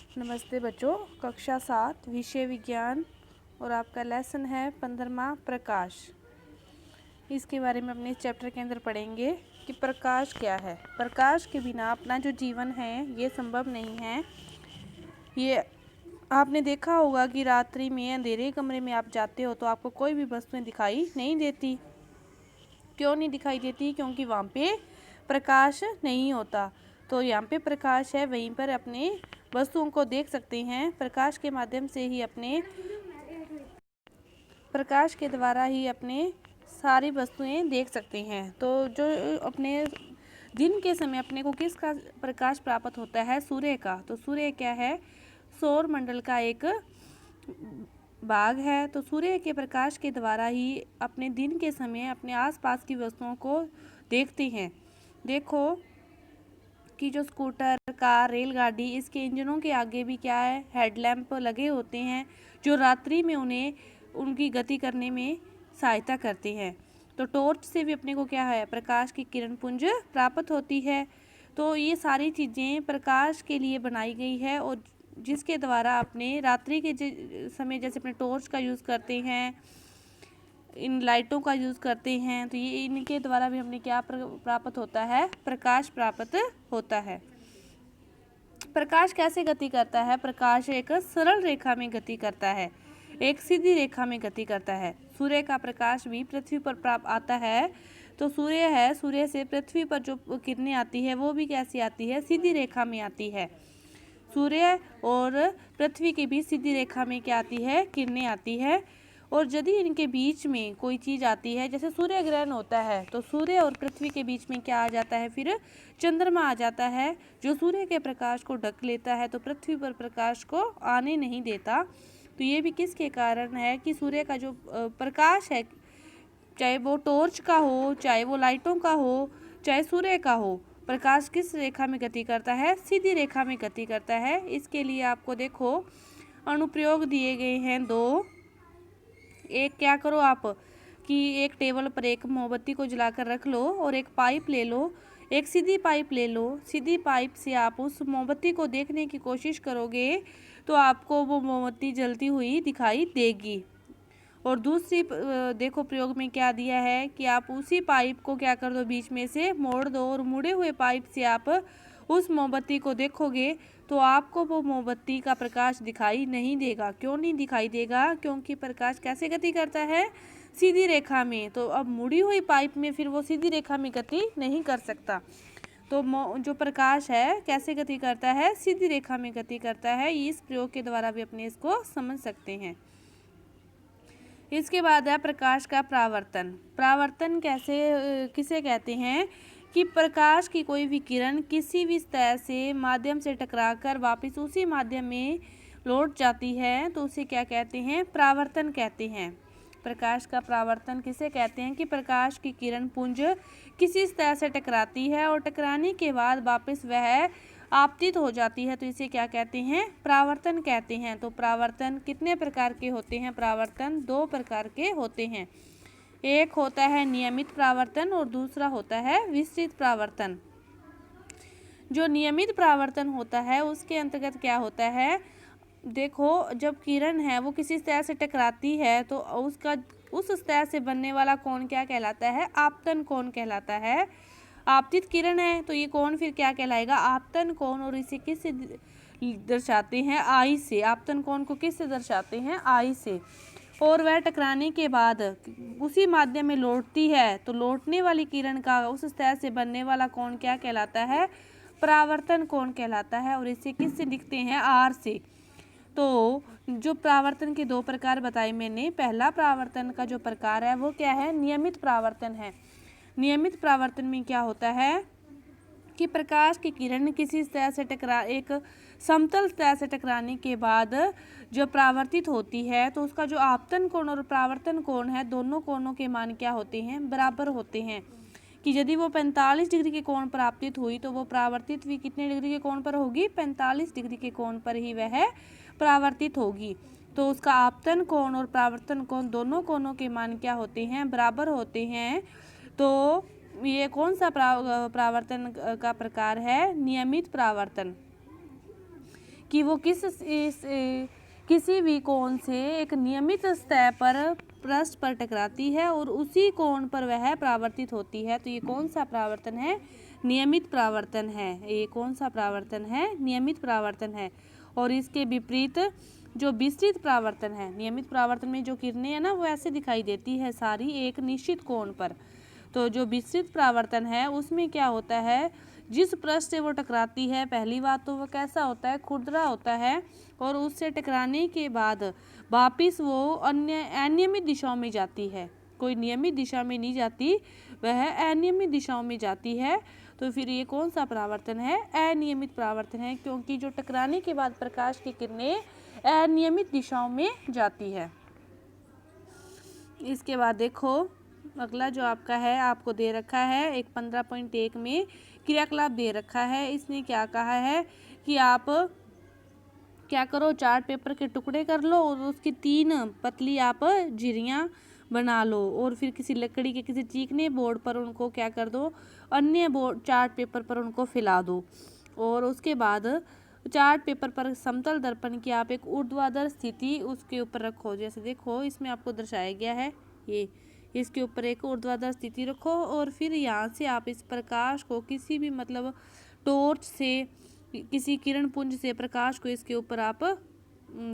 नमस्ते बच्चों, कक्षा 7 विषय विज्ञान और आपका लेसन है 15वां प्रकाश। इसके बारे में अपने चैप्टर के अंदर पढ़ेंगे कि प्रकाश क्या है। प्रकाश के बिना अपना जो जीवन है ये संभव नहीं है। ये आपने देखा होगा कि रात्रि में अंधेरे कमरे में आप जाते हो तो आपको कोई भी वस्तुएं दिखाई नहीं देती। क्यों नहीं दिखाई देती? क्योंकि वहाँ पे प्रकाश नहीं होता। तो यहाँ पे प्रकाश है, वहीं पर अपने वस्तुओं को देख सकते हैं। प्रकाश के माध्यम से ही प्रकाश के द्वारा ही अपने सारी वस्तुएं देख सकते हैं। तो जो अपने दिन के समय अपने को किसका प्रकाश प्राप्त होता है? सूर्य का। तो सूर्य क्या है? सौर मंडल का एक भाग है। तो सूर्य के प्रकाश के द्वारा ही अपने दिन के समय अपने आसपास की वस्तुओं को देखते हैं। देखो कि जो स्कूटर, कार, रेलगाड़ी, इसके इंजनों के आगे भी क्या है? हेडलैम्प लगे होते हैं जो रात्रि में उन्हें उनकी गति करने में सहायता करते हैं। तो टॉर्च से भी अपने को क्या है? प्रकाश की किरण पुंज प्राप्त होती है। तो ये सारी चीज़ें प्रकाश के लिए बनाई गई है और जिसके द्वारा अपने रात्रि के समय जैसे अपने टॉर्च का यूज़ करते हैं, इन लाइटों का यूज़ करते हैं, तो ये इनके द्वारा भी हमें क्या प्राप्त होता है? प्रकाश प्राप्त होता है। प्रकाश कैसे गति करता है? प्रकाश एक सरल रेखा में गति करता है, एक सीधी रेखा में गति करता है। सूर्य का प्रकाश भी पृथ्वी पर प्राप्त आता है। तो सूर्य है, सूर्य से पृथ्वी पर जो किरणें आती है वो भी कैसी आती है? सीधी रेखा में आती है। सूर्य और पृथ्वी के बीच सीधी रेखा में क्या आती है? किरणें आती है। और यदि इनके बीच में कोई चीज़ आती है, जैसे सूर्य ग्रहण होता है, तो सूर्य और पृथ्वी के बीच में क्या आ जाता है? फिर चंद्रमा आ जाता है जो सूर्य के प्रकाश को ढक लेता है, तो पृथ्वी पर प्रकाश को आने नहीं देता। तो ये भी किसके कारण है? कि सूर्य का जो प्रकाश है, चाहे वो टॉर्च का हो, चाहे वो लाइटों का हो, चाहे सूर्य का हो, प्रकाश किस रेखा में गति करता है? सीधी रेखा में गति करता है। इसके लिए आपको देखो अनुप्रयोग दिए गए हैं दो। एक क्या करो आप कि एक टेबल पर एक मोमबत्ती को जलाकर रख लो और एक पाइप ले लो, एक सीधी पाइप ले लो। सीधी पाइप से आप उस मोमबत्ती को देखने की कोशिश करोगे तो आपको वो मोमबत्ती जलती हुई दिखाई देगी। और दूसरी देखो प्रयोग में क्या दिया है कि आप उसी पाइप को क्या कर दो? बीच में से मोड़ दो और मुड़े हुए पाइप से आप उस मोमबत्ती को देखोगे तो आपको वो मोमबत्ती का प्रकाश दिखाई नहीं देगा। क्यों नहीं दिखाई देगा? क्योंकि प्रकाश कैसे गति करता है? सीधी रेखा में। तो अब मुड़ी हुई पाइप में फिर वो सीधी रेखा में गति नहीं कर सकता। तो जो प्रकाश है कैसे गति करता है? सीधी रेखा में गति करता है। इस प्रयोग के द्वारा भी अपने इसको समझ सकते हैं। इसके बाद है प्रकाश का परावर्तन। परावर्तन किसे कहते हैं? कि प्रकाश की कोई भी किरण किसी भी सतह से माध्यम से टकराकर वापस उसी माध्यम में लौट जाती है तो उसे क्या कहते हैं? परावर्तन कहते हैं। प्रकाश का परावर्तन किसे कहते हैं? कि प्रकाश की किरण पुंज किसी सतह से टकराती है और टकराने के बाद वापस वह आपतित हो जाती है, तो इसे क्या कहते हैं? परावर्तन कहते हैं। तो परावर्तन कितने प्रकार के होते हैं? परावर्तन दो प्रकार के होते हैं। एक होता है नियमित परावर्तन और दूसरा होता है विस्तृत परावर्तन। जो नियमित परावर्तन होता है उसके अंतर्गत क्या होता है? देखो जब किरण है वो किसी सतह से टकराती है तो उस सतह से बनने वाला कोण क्या कहलाता है? आपतन कोण कहलाता है। आपतित किरण है तो ये कोण फिर क्या कहलाएगा? आपतन कोण। और इसे किससे दर्शाते हैं? आई से। आपतन कोण को किससे दर्शाते हैं? आई से। और वह टकराने के बाद उसी माध्यम में लौटती है तो लौटने वाली किरण का उस सतह से बनने वाला कोण क्या कहलाता है? परावर्तन कोण कहलाता है। और इसे किससे लिखते हैं? आर से। तो जो परावर्तन के दो प्रकार बताए मैंने, पहला परावर्तन का जो प्रकार है वो क्या है? नियमित परावर्तन है। नियमित परावर्तन में क्या होता है कि प्रकाश की किरण किसी सतह से एक समतल सतह से टकराने के बाद जो परावर्तित होती है तो उसका जो आपतन कोण और परावर्तन कोण है, दोनों कोणों के मान क्या होते हैं? बराबर होते हैं। कि यदि वो 45 डिग्री के कोण पर आपतित हुई तो वो परावर्तित भी कितने डिग्री के कोण पर होगी? 45 डिग्री के कोण पर ही वह परावर्तित होगी। तो उसका आपतन कोण और परावर्तन कोण दोनों कोणों के मान क्या होते हैं? बराबर होते हैं। तो ये कौन सा परावर्तन का प्रकार है? नियमित परावर्तन। कि वो किसी भी कोण से एक नियमित सतह पर पृष्ठ पर टकराती है और उसी कोण पर वह परावर्तित होती है। तो ये कौन सा परावर्तन है? नियमित परावर्तन है। ये कौन सा परावर्तन है? नियमित परावर्तन है। और इसके विपरीत जो विस्तृत परावर्तन है, नियमित परावर्तन में जो किरणें है ना वो ऐसे दिखाई देती है सारी एक निश्चित कोण पर। तो जो विस्तृत परावर्तन है उसमें क्या होता है, जिस पृष्ठ से वो टकराती है, पहली बात तो वो कैसा होता है, खुरदरा होता है, और उससे टकराने के बाद वापिस वो अन्य अनियमित दिशाओं में जाती है। कोई नियमित दिशा में नहीं जाती, वह अनियमित दिशाओं में जाती है। तो फिर ये कौन सा परावर्तन है? अनियमित परावर्तन है, क्योंकि जो टकराने के बाद प्रकाश की किरणें अनियमित दिशाओं में जाती है। इसके बाद देखो अगला जो आपका है, आपको दे रखा है एक 15.1 में क्रियाकलाप दे रखा है। इसने क्या कहा है कि आप क्या करो, चार्ट पेपर के टुकड़े कर लो और उसकी 3 पतली आप झिरियाँ बना लो और फिर किसी लकड़ी के किसी चीकने बोर्ड पर उनको क्या कर दो, अन्य बोर्ड चार्ट पेपर पर उनको फैला दो। और उसके बाद चार्ट पेपर पर समतल दर्पण की आप एक ऊर्ध्वाधर स्थिति उसके ऊपर रखो। जैसे देखो इसमें आपको दर्शाया गया है, ये इसके ऊपर एक ऊर्ध्वाधर स्थिति रखो और फिर यहाँ से आप इस प्रकाश को किसी भी मतलब टॉर्च से, किसी किरण पुंज से प्रकाश को इसके ऊपर आप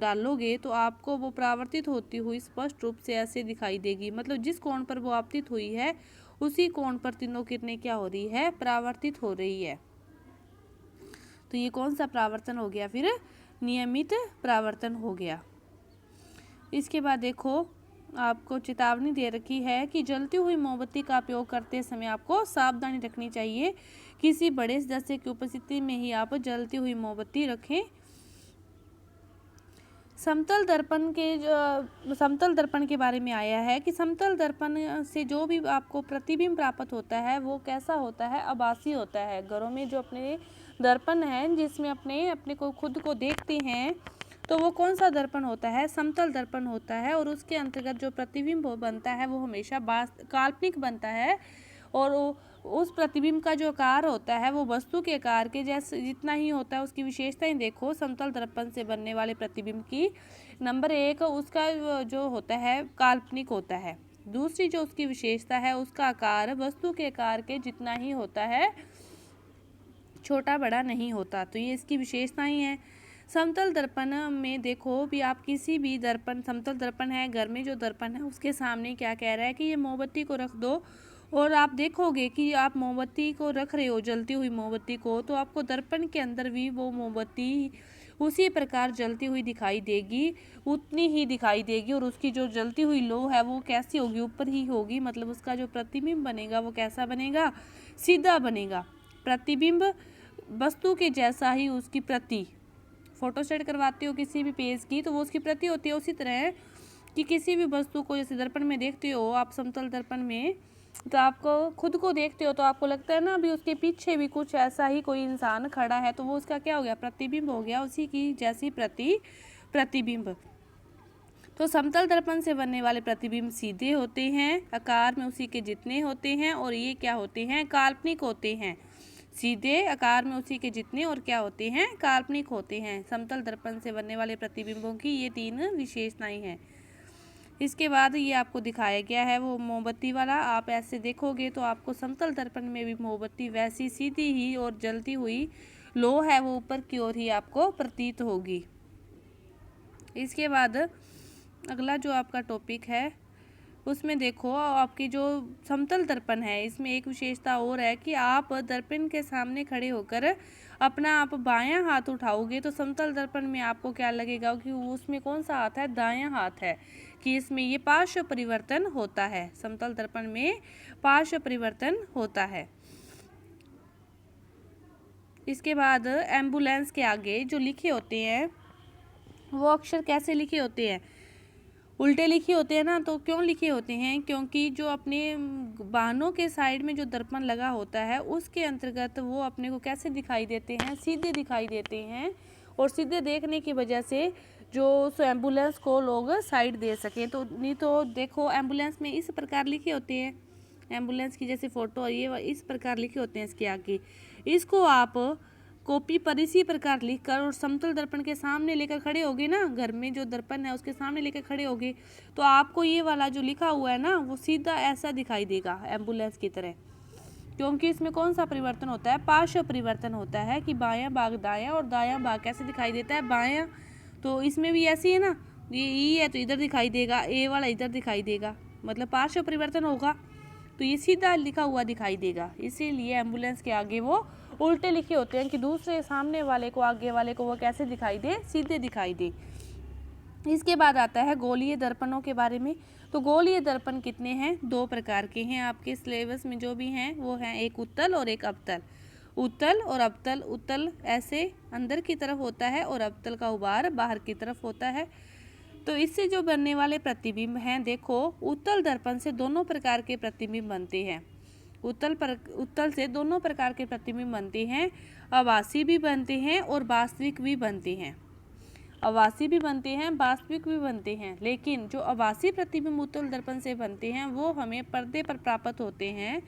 डालोगे तो आपको वो परावर्तित होती हुई स्पष्ट रूप से ऐसे दिखाई देगी। मतलब जिस कोण पर वो आपतित हुई है उसी कोण पर तीनों किरणें क्या हो रही है, परावर्तित हो रही है। तो ये कौन सा परावर्तन हो गया? फिर नियमित परावर्तन हो गया। इसके बाद देखो आपको चेतावनी दे रखी है कि जलती हुई मोमबत्ती का उपयोग करते समय आपको सावधानी रखनी चाहिए। किसी बड़े सदस्य की उपस्थिति में ही आप जलती हुई मोमबत्ती रखें। समतल दर्पण के बारे में आया है कि समतल दर्पण से जो भी आपको प्रतिबिंब प्राप्त होता है वो कैसा होता है, आभासी होता है। घरों में जो अपने दर्पण है जिसमें अपने को खुद को देखते हैं तो वो कौन सा दर्पण होता है? समतल दर्पण होता है। और उसके अंतर्गत जो प्रतिबिंब बनता है वो हमेशा काल्पनिक बनता है और उस प्रतिबिंब का जो आकार होता है वो वस्तु के आकार के जैसे जितना ही होता है। उसकी विशेषताएं देखो समतल दर्पण से बनने वाले प्रतिबिंब की। नंबर 1 उसका जो होता है काल्पनिक होता है। दूसरी जो उसकी विशेषता है उसका आकार वस्तु के आकार के जितना ही होता है, छोटा बड़ा नहीं होता। तो ये इसकी विशेषताएं हैं। समतल दर्पण में देखो भी आप किसी भी दर्पण, समतल दर्पण है, घर में जो दर्पण है उसके सामने क्या कह रहा है कि ये मोमबत्ती को रख दो और आप देखोगे कि आप मोमबत्ती को रख रहे हो, जलती हुई मोमबत्ती को, तो आपको दर्पण के अंदर भी वो मोमबत्ती उसी प्रकार जलती हुई दिखाई देगी, उतनी ही दिखाई देगी। और उसकी जो जलती हुई लो है वो कैसी होगी, ऊपर ही होगी। मतलब उसका जो प्रतिबिंब बनेगा वो कैसा बनेगा, सीधा बनेगा। प्रतिबिंब वस्तु के जैसा ही उसकी प्रति, फोटोस्टेट करवाते हो किसी भी पेज की तो वो उसकी प्रति होती है। उसी तरह कि किसी भी वस्तु को जैसे दर्पण में देखते हो आप, समतल दर्पण में, तो आपको खुद को देखते हो तो आपको लगता है ना अभी उसके पीछे भी कुछ ऐसा ही कोई इंसान खड़ा है, तो वो उसका क्या हो गया, प्रतिबिंब हो गया, उसी की जैसी प्रतिबिंब। तो समतल दर्पण से बनने वाले प्रतिबिंब सीधे होते हैं, आकार में उसी के जितने होते हैं, और ये क्या होते हैं, काल्पनिक होते हैं। सीधे, आकार में उसी के जितने, और क्या होते हैं, काल्पनिक होते हैं। समतल दर्पण से बनने वाले प्रतिबिंबों की ये 3 विशेषताएं हैं। इसके बाद ये आपको दिखाया गया है वो मोमबत्ती वाला। आप ऐसे देखोगे तो आपको समतल दर्पण में भी मोमबत्ती वैसी सीधी ही और जलती हुई लो है वो ऊपर की ओर ही आपको प्रतीत होगी। इसके बाद अगला जो आपका टॉपिक है उसमें देखो आपकी जो समतल दर्पण है इसमें एक विशेषता और है कि आप दर्पण के सामने खड़े होकर अपना आप बायां हाथ उठाओगे तो समतल दर्पण में आपको क्या लगेगा कि उसमें कौन सा हाथ है, दायां हाथ है, कि इसमें ये पार्श्व परिवर्तन होता है। समतल दर्पण में पार्श्व परिवर्तन होता है। इसके बाद एम्बुलेंस के आगे जो लिखे होते हैं वो अक्षर कैसे लिखे होते हैं, उल्टे लिखे होते हैं ना। तो क्यों लिखे होते हैं, क्योंकि जो अपने वाहनों के साइड में जो दर्पण लगा होता है उसके अंतर्गत वो अपने को कैसे दिखाई देते हैं, सीधे दिखाई देते हैं। और सीधे देखने की वजह से जो एम्बुलेंस को लोग साइड दे सकें। तो नहीं तो देखो एम्बुलेंस में इस प्रकार लिखे होते हैं, एम्बुलेंस की जैसे फ़ोटो ये इस प्रकार लिखे होते हैं इसके आगे। इसको आप कॉपी पर इसी प्रकार लिखकर और समतल दर्पण के सामने लेकर खड़े होगे ना, घर में जो दर्पण है उसके सामने लेकर खड़े होगे, तो आपको ये वाला जो लिखा हुआ है ना वो सीधा ऐसा दिखाई देगा एम्बुलेंस की तरह। क्योंकि इसमें कौन सा परिवर्तन होता है, पार्श्व परिवर्तन होता है कि बायां भाग दायां और दायां भाग कैसे दिखाई देता है, बायां। तो इसमें भी ऐसी है ना, ये ई है तो इधर दिखाई देगा, ए वाला इधर दिखाई देगा, मतलब पार्श्व परिवर्तन होगा, तो ये सीधा लिखा हुआ दिखाई देगा। इसीलिए एम्बुलेंस के आगे वो उल्टे लिखे होते हैं कि दूसरे सामने वाले को, आगे वाले को वो कैसे दिखाई दे, सीधे दिखाई दे। इसके बाद आता है गोलीय दर्पणों के बारे में। तो गोलीय दर्पण कितने हैं, 2 प्रकार के हैं। आपके सिलेबस में जो भी हैं वो हैं एक उत्तल और एक अवतल। उत्तल और अवतल, उत्तल ऐसे अंदर की तरफ होता है और अवतल का उभार बाहर की तरफ होता है। तो इससे जो बनने वाले प्रतिबिंब हैं, देखो उत्तल दर्पण से दोनों प्रकार के प्रतिबिंब बनते हैं। उत्तल से दोनों प्रकार के प्रतिबिंब बनते हैं, आभासी भी बनते हैं और वास्तविक भी बनते हैं। आभासी भी बनते हैं, वास्तविक भी बनते हैं। लेकिन जो आभासी प्रतिबिंब उत्तल दर्पण से बनते हैं वो हमें पर्दे पर प्राप्त होते हैं,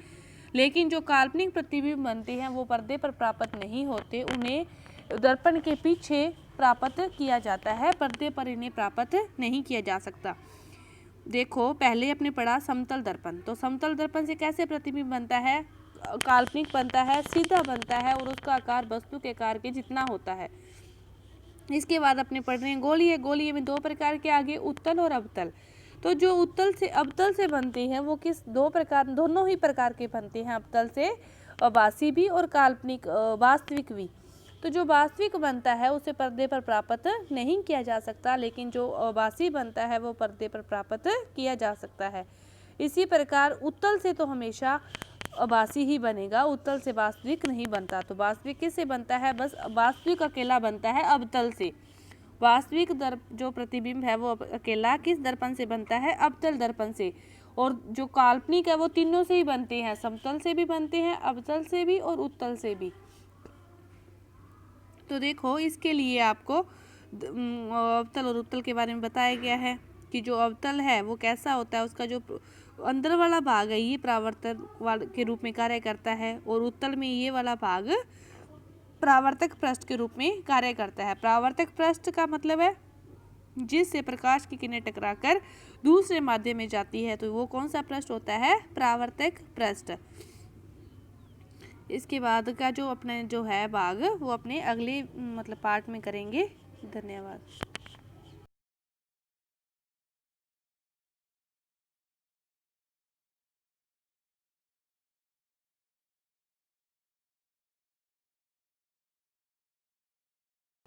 लेकिन जो काल्पनिक प्रतिबिंब बनते हैं वो पर्दे पर प्राप्त नहीं होते, उन्हें दर्पण के पीछे प्राप्त किया जाता है, पर्दे पर इन्हें प्राप्त नहीं किया जा सकता। देखो पहले अपने पढ़ा समतल दर्पण। तो समतल दर्पण से कैसे प्रतिबिंब बनता है, काल्पनिक बनता है, सीधा बनता है और उसका आकार वस्तु के आकार के जितना होता है। इसके बाद अपने पढ़ रहे हैं गोलीय। गोलीय में 2 प्रकार के आगे उत्तल और अवतल। तो जो उत्तल से अवतल से बनते हैं वो किस 2 प्रकार, दोनों ही प्रकार के बनते हैं, अवतल से आभासी भी और काल्पनिक वास्तविक भी। तो जो वास्तविक बनता है उसे पर्दे पर प्राप्त नहीं किया जा सकता, लेकिन जो आभासी बनता है वो पर्दे पर प्राप्त किया जा सकता है। इसी प्रकार उत्तल से तो हमेशा आभासी ही बनेगा, उत्तल से वास्तविक नहीं बनता। तो वास्तविक किससे बनता है, बस वास्तविक अकेला बनता है अवतल से। वास्तविक जो प्रतिबिंब है वो अकेला किस दर्पण से बनता है, अवतल दर्पण से। और जो काल्पनिक है वो तीनों से ही बनते हैं, समतल से भी बनते हैं, अवतल से भी और उत्तल से भी। तो देखो इसके लिए आपको अवतल और उत्तल के बारे में बताया गया है कि जो अवतल है वो कैसा होता है, उसका जो अंदर वाला भाग है ये परावर्तक के रूप में कार्य करता है, और उत्तल में ये वाला भाग परावर्तक पृष्ठ के रूप में कार्य करता है। परावर्तक पृष्ठ का मतलब है जिससे प्रकाश की किरणें टकराकर दूसरे माध्यम में जाती है, तो वो कौन सा पृष्ठ होता है, परावर्तक पृष्ठ। इसके बाद का जो अपने जो है भाग वो अपने अगले मतलब पार्ट में करेंगे। धन्यवाद।